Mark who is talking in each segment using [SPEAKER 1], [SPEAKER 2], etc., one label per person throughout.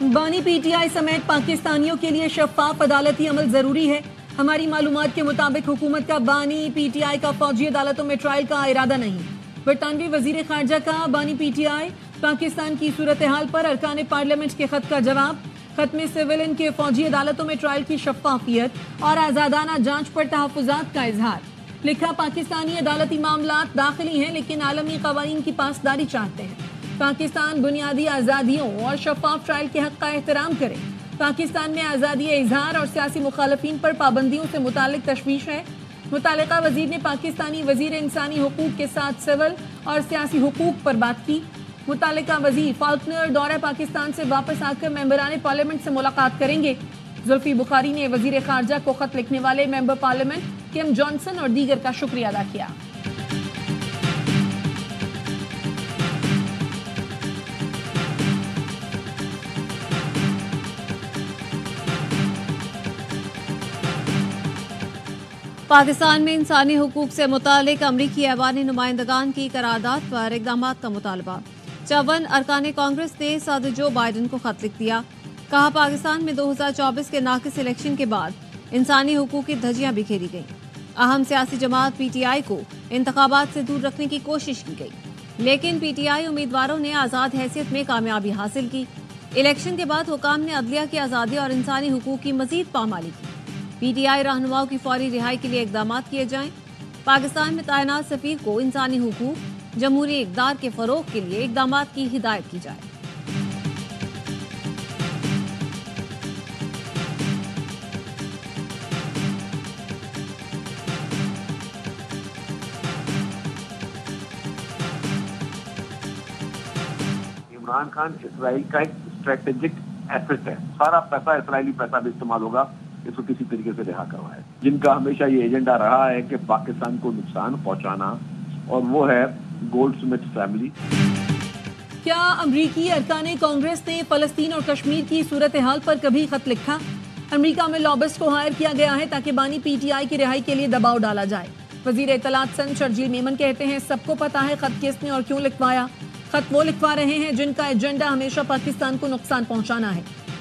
[SPEAKER 1] بانی P T I سمیت پاکستانیوں کے لیے شفاف عدالتی عمل ضروری ہے. ہماری معلومات کے مطابق حکومت کا بانی پی ٹی آئی کا فوجی عدالتوں میں ٹرائل کا ارادہ نہیں. برطانوی وزیر خارجہ کا بانی پی ٹی آئی پاکستان کی صورتحال پر ارکان پارلیمنٹ کے خط کا جواب. خط میں سویلین کے فوجی عدالتوں میں ٹرائل کی شفافیت اور آزادانہ جانچ پر تحفظات کا اظہار. لکھا پاکستانی عدالتی معاملات داخلی ہیں لیکن عالمی قوانین کی پاسداری چاہتے ہیں. پاکستان بنیادی آزادیوں اور شفاف ٹرائل کے حق کا احترام کرے. پاکستان میں آزادی اظہار اور سیاسی مخالفین پر پابندیوں سے متعلق تشویش ہے. متعلقہ وزیر نے پاکستانی وزیر انسانی حقوق کے ساتھ سول اور سیاسی حقوق پر بات کی. متعلقہ وزیر فالکنر دورہ پاکستان سے واپس آ کر ممبران پارلیمنٹ سے ملاقات کریں گے. زلفی بخاری نے وزیر خارجہ کو خط لکھنے والے ممبر پارلیمنٹ کیم جانسن اور دیگر کا شکریہ ادا کیا. پاکستان میں انسانی حقوق سے متعلق امریکی ایوانی نمائندگان کی قرارداد پر اقدامات کا مطالبہ. 54 ارکان کانگریس نے صدر جو بائیڈن کو خط لکھ دیا. کہا پاکستان میں 2024 کے ناقص الیکشن کے بعد انسانی حقوق کی دھجیاں بکھیری گئیں. اہم سیاسی جماعت پی ٹی آئی کو انتخابات سے دور رکھنے کی کوشش کی گئی لیکن پی ٹی آئی امیدواروں نے آزاد حیثیت میں کامیابی حاصل کی. الیکشن کے بعد حکام نے عدلیہ کی آزادی اور انسانی حقوق کی مزید پامالی کی. پی ٹی آئی رہنماؤں کی فوری رہائی کے لیے اقدامات کیے جائیں. پاکستان میں تعینات سفیر کو انسانی حقوق جمہوری اقدار کے فروغ کے لیے اقدامات کی ہدایت کی جائے.
[SPEAKER 2] عمران خان اسرائیل کا ایک اسٹریٹجک ایسٹ ہے. سارا پیسہ اسرائیلی پیسہ بھی استعمال ہوگا اس کو کسی طریقے سے رہا کروائے. جن کا ہمیشہ یہ ایجنڈا رہا ہے کہ پاکستان کو نقصان پہنچانا اور وہ ہے گولڈ سمتھ فیملی.
[SPEAKER 1] کیا امریکی ارکان کانگریس نے فلسطین اور کشمیر کی صورتحال پر کبھی خط لکھا؟ امریکہ میں لابسٹ کو ہائر کیا گیا ہے تاکہ بانی پی ٹی آئی کی رہائی کے لیے دباؤ ڈالا جائے. وزیر اطلاعات سن شرجیل میمن کہتے ہیں سب کو پتا ہے خط کس نے اور کیوں لکھوایا. خط وہ لکھوا رہے ہیں جن کا ایجنڈا ہمیشہ پاکستان کو نقصان پہنچانا ہے.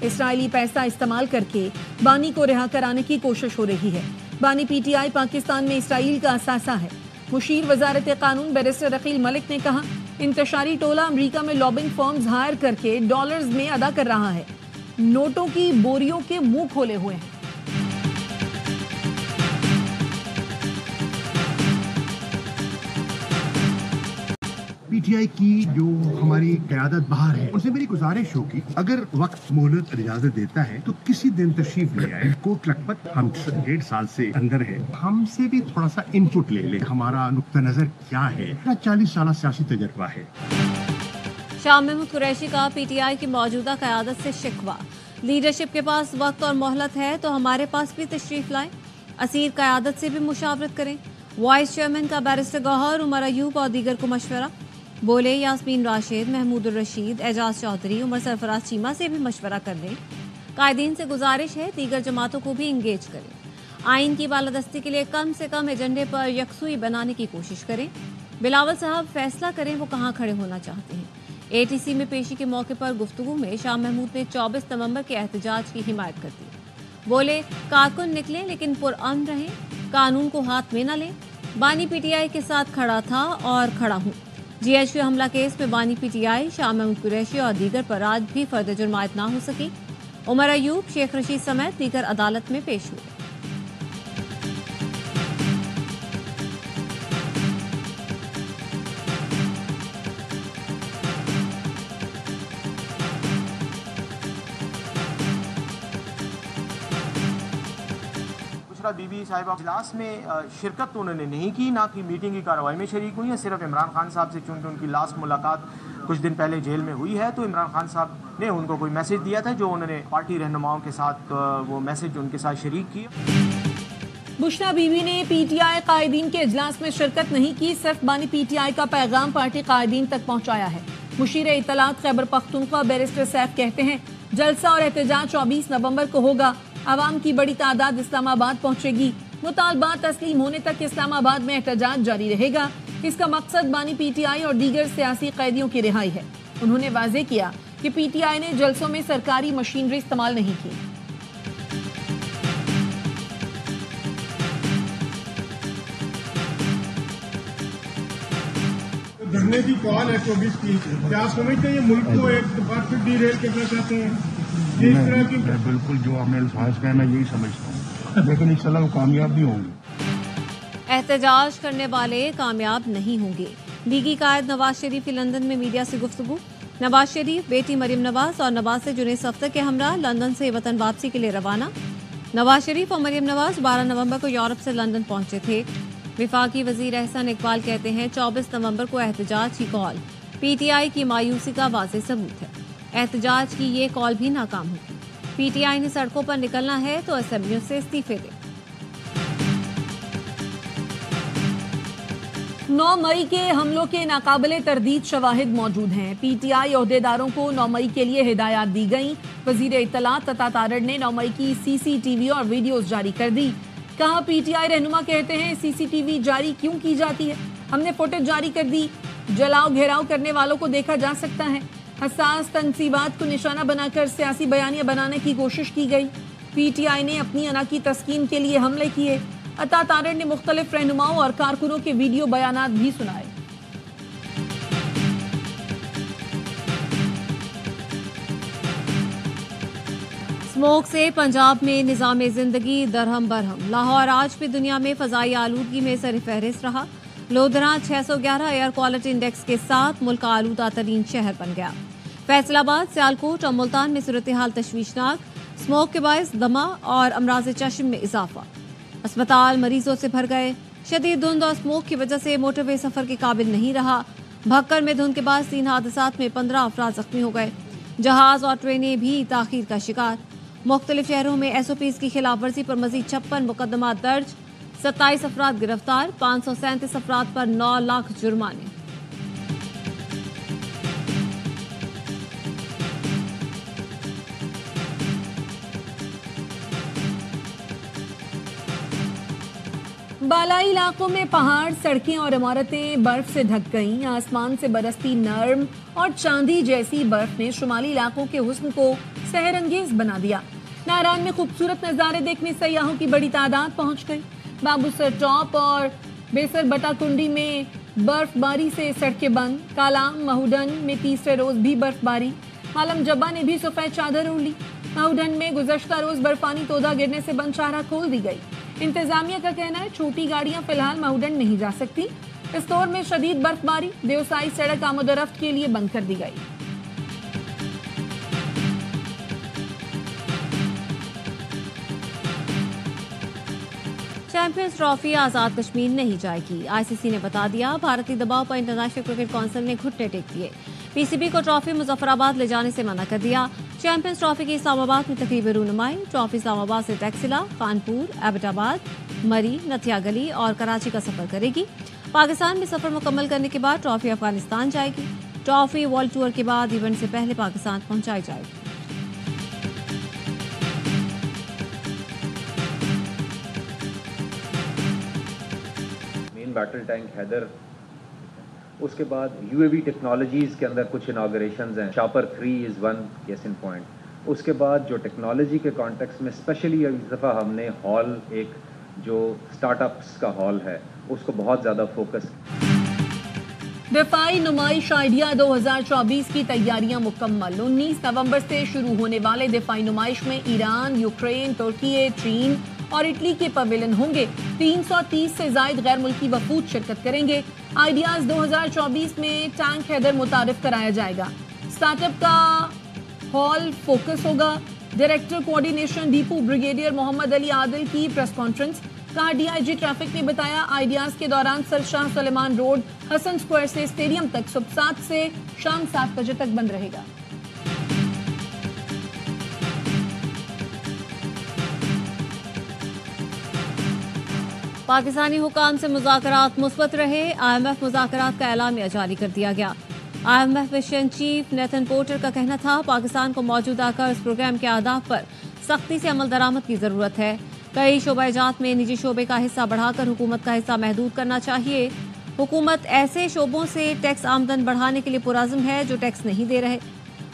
[SPEAKER 1] اسرائیلی پیسہ استعمال کر کے بانی کو رہا کرانے کی کوشش ہو رہی ہے. بانی پی ٹی آئی پاکستان میں اسرائیل کا اثاثہ ہے. مشیر وزارت قانون بیرسٹر عقیل ملک نے کہا انتشاری ٹولہ امریکہ میں لابنگ فارمز ہائر کر کے ڈالرز میں ادا کر رہا ہے. نوٹوں کی بوریوں کے منہ کھولے ہوئے ہیں.
[SPEAKER 3] پی ٹی آئی کی جو ہماری قیادت باہر ہے ان سے میری گزارش ہوگی اگر وقت مہلت اجازت دیتا ہے تو کسی دن تشریف لے آئے. کوٹ لکھپت ہم 1.5 سال سے اندر ہے, ہم سے بھی تھوڑا سا انپٹ لے لیں. ہمارا نقطہ نظر کیا ہے, 40 سالہ سیاسی تجربہ ہے.
[SPEAKER 4] شاہ محمود قریشی کا پی ٹی آئی کی موجودہ قیادت سے شکوہ. لیڈرشپ کے پاس وقت اور مہلت ہے تو ہمارے پاس بھی تشریف لائیں. اسیر قیادت سے بھی مشاورت کریں. وائس چیئرمین کا بیرسٹر گوہر, عمر ایوب اور دیگر کو مشورہ. بولے یاسمین راشد, محمود الرشید, اعجاز چودھری, عمر سرفراز چیمہ سے بھی مشورہ کر لیں. قائدین سے گزارش ہے دیگر جماعتوں کو بھی انگیج کریں. آئین کی بالادستی کے لیے کم سے کم ایجنڈے پر یکسوئی بنانے کی کوشش کریں. بلاول صاحب فیصلہ کریں وہ کہاں کھڑے ہونا چاہتے ہیں. اے ٹی سی میں پیشی کے موقع پر گفتگو میں شاہ محمود نے 24 نومبر کے احتجاج کی حمایت کر دی. بولے کارکن نکلیں لیکن پرامن رہیں, قانون کو ہاتھ میں نہ لیں. بانی پی ٹی آئی کے ساتھ کھڑا تھا اور کھڑا ہوں. جی ایچ پی حملہ کیس میں بانی P T I, Shah Mahmood Qureshi اور دیگر پر آج بھی فرد جرم عائد نہ ہو سکی. عمر ایوب, شیخ رشید سمیت دیگر عدالت میں پیش ہوئے.
[SPEAKER 5] بی بی صاحبہ اجلاس میں شرکت تو انہوں نے نہیں کی, نہ کہ میٹنگ کی کارروائی میں شریک ہوئی ہیں. صرف عمران خان صاحب سے چونکہ ان کی لاسٹ ملاقات کچھ دن پہلے جیل میں ہوئی ہے تو عمران خان صاحب نے ان کو کوئی میسج دیا تھا جو انہوں نے پارٹی رہنماؤں کے ساتھ وہ میسج ان کے ساتھ شریک کیا.
[SPEAKER 1] بشرا بی بی نے پی ٹی آئی قائدین کے اجلاس میں شرکت نہیں کی, صرف بانی پی ٹی آئی کا پیغام پارٹی قائدین تک پہنچایا ہے. مشیر اطلاعات خیبر پختونخوا بیرسٹر سیف کہتے ہیں جلسہ اور احتجاج 24 نومبر کو ہوگا. عوام کی بڑی تعداد اسلام آباد پہنچے گی. مطالبات تسلیم ہونے تک اسلام آباد میں احتجاج جاری رہے گا. اس کا مقصد بانی پی ٹی آئی اور دیگر سیاسی قیدیوں کی رہائی ہے. انہوں نے واضح کیا کہ پی ٹی آئی نے جلسوں میں سرکاری مشینری استعمال نہیں کی۔
[SPEAKER 6] دھرنے کی کال ہے 24 کی، کیا آپ سمجھتے ہیں یہ ملک کو ایک بار پھر ڈی ریل کرنا چاہتے ہیں؟ اس طرح کی
[SPEAKER 3] بالکل جو ہم نے الفاظ کہا میں یہی سمجھتا ہوں، لیکن انشاءاللہ وہ کامیاب بھی ہوں گے۔
[SPEAKER 4] احتجاج کرنے والے کامیاب نہیں ہوں گے۔ لیگی قائد نواز شریف کی لندن میں میڈیا سے گفتگو۔ نواز شریف بیٹی مریم نواز اور نواز سے جنید صفدر کے ہمراہ لندن سے وطن واپسی کے لیے روانہ۔ نواز شریف اور مریم نواز 12 نومبر کو یورپ سے لندن پہنچے تھے۔ وفاقی وزیر احسان اقبال کہتے ہیں 24 نومبر کو احتجاج کی کال پی ٹی آئی کی مایوسی کا واضح ثبوت ہے۔ احتجاج کی یہ کال بھی ناکام ہوگی۔ پی ٹی آئی نے سڑکوں پر نکلنا ہے تو اسمبلیوں سے استعفے دے۔
[SPEAKER 1] 9 مئی کے حملوں کے ناقابل تردید شواہد موجود ہیں۔ پی ٹی آئی عہدیداروں کو 9 مئی کے لیے ہدایات دی گئیں۔ وزیر اطلاعات عطا تارڑ نے 9 مئی کی سی سی ٹی وی اور ویڈیوز جاری کر دی۔ کہا پی ٹی آئی رہنما کہتے ہیں سی سی ٹی وی جاری کیوں کی جاتی ہے، ہم نے فوٹیج جاری کر دی، جلاؤ گھیراؤ کرنے والوں کو دیکھا جا سکتا ہے۔ حساس تنصیبات کو نشانہ بنا کر سیاسی بیانیہ بنانے کی کوشش کی گئی۔ پی ٹی آئی نے اپنی انا کی تسکین کے لیے حملے کیے۔ عطا تارڑ نے مختلف رہنماؤں اور کارکنوں کے ویڈیو بیانات بھی سنائے۔
[SPEAKER 4] اسموگ سے پنجاب میں نظام زندگی درہم برہم۔ لاہور آج بھی دنیا میں فضائی آلودگی میں سر فہرست رہا۔ لودھراں 611 ایئر کوالٹی انڈیکس کے ساتھ ملک کا آلودہ ترین شہر بن گیا۔ فیصل آباد، سیالکوٹ اور ملتان میں صورتحال تشویشناک، اسموگ کے باعث دمہ اور امراض چشم میں اضافہ۔ اسپتال مریضوں سے بھر گئے۔ شدید دھند اور اسموگ کی وجہ سے موٹر وے سفر کے قابل نہیں رہا۔ بھکر میں دھند کے بعد 3 حادثات میں 15 افراد زخمی ہو گئے۔ جہاز اور ٹرینیں بھی تاخیر کا شکار۔ مختلف شہروں میں ایس او پیز کی خلاف ورزی پر مزید 56 مقدمات درج، 27 افراد گرفتار، 537 افراد پر 9 لاکھ جرمانے۔
[SPEAKER 1] بالائی علاقوں میں پہاڑ، سڑکیں اور عمارتیں برف سے ڈھک گئیں۔ آسمان سے برستی نرم اور چاندی جیسی برف نے شمالی علاقوں کے حسن کو سحر انگیز بنا دیا۔ ناران میں خوبصورت نظارے دیکھنے سیاحوں کی بڑی تعداد پہنچ گئی۔ بابو سر ٹاپ اور بیسر بٹا کنڈی میں برف باری سے سڑکیں بند۔ کالام مہوڈن میں تیسرے روز بھی برف باری۔ عالم جبا نے بھی سفید چادر اوڑھ لی۔ مہوڈن میں گزشتہ روز برفانی تودہ گرنے سے بند شاہراہ کھول دی گئی۔ انتظامیہ کا کہنا ہے چھوٹی گاڑیاں فی الحال مہوڈن نہیں جا سکتی۔ پستور میں شدید برف باری، دیوسائی سڑک آمد و رفت کے لیے بند کر دی گئی۔
[SPEAKER 4] چیمپئنز ٹرافی آزاد کشمیر نہیں جائے گی۔ آئی سی سی نے بتا دیا۔ بھارتی دباؤ پر انٹرنیشنل کرکٹ کونسل نے گھٹنے ٹیک دیے۔ پی سی بی کو ٹرافی مظفر آباد لے جانے سے منع کر دیا۔ چیمپئنز ٹرافی کی اسلام آباد میں تقریب رونمائی۔ ٹرافی اسلام آباد سے ٹیکسلا، کانپور، ایبٹ آباد، مری، نتھیا گلی اور کراچی کا سفر کرے گی۔ پاکستان میں سفر مکمل کرنے کے بعد ٹرافی افغانستان جائے گی۔ ٹرافی ورلڈ ٹور کے بعد ایونٹ سے پہلے پاکستان پہنچائی جائے گی۔
[SPEAKER 7] بیٹل ٹینک حیدر، اس کے بعد یو اے وی ٹیکنالوجیز کے اندر کچھ اناگریشنز ہیں۔ Shopper 3 is one case in point. اس کے بعد جو ٹیکنالوجی کے کانٹیکس میں اسپیشلی اس دفعہ ہم نے ہال، ایک جو سٹارٹ اپس کا ہال ہے، اس کو بہت زیادہ فوکس۔
[SPEAKER 1] دفاعی نمائش آئیڈیا 2024 کی تیاریاں مکمل۔ 19 نومبر سے شروع ہونے والے دفاعی نمائش میں ایران، یوکرین، ترکی، چین اور اٹلی کے پویلن ہوں گے۔ 330 سے زائد غیر ملکی وفود شرکت کریں گے۔ آئیڈیاز 2024 میں ٹینک حیدر متعارف کرایا جائے گا۔ سٹارٹ اپ کا ہال فوکس ہوگا۔ ڈائریکٹر کوارڈینیشن ڈیپو بریگیڈیئر محمد علی عادل کی پریس کانفرنس۔ کہا ڈی آئی جی ٹریفک نے بتایا آئیڈیاز کے دوران سر شاہ سلیمان روڈ، حسن سکوائر سے اسٹیڈیم تک صبح 7 سے شام 7 بجے تک بند رہے گا۔
[SPEAKER 4] پاکستانی حکام سے مذاکرات مثبت رہے۔ آئی ایم ایف مذاکرات کا اعلامیہ جاری کر دیا گیا۔ I M F mission chief Nathan Porter کا کہنا تھا پاکستان کو موجودہ قرض پروگرام کے اہداف پر سختی سے عمل درآمد کی ضرورت ہے۔ کئی شعبہ جات میں نجی شعبے کا حصہ بڑھا کر حکومت کا حصہ محدود کرنا چاہیے۔ حکومت ایسے شعبوں سے ٹیکس آمدن بڑھانے کے لیے پرعزم ہے جو ٹیکس نہیں دے رہے۔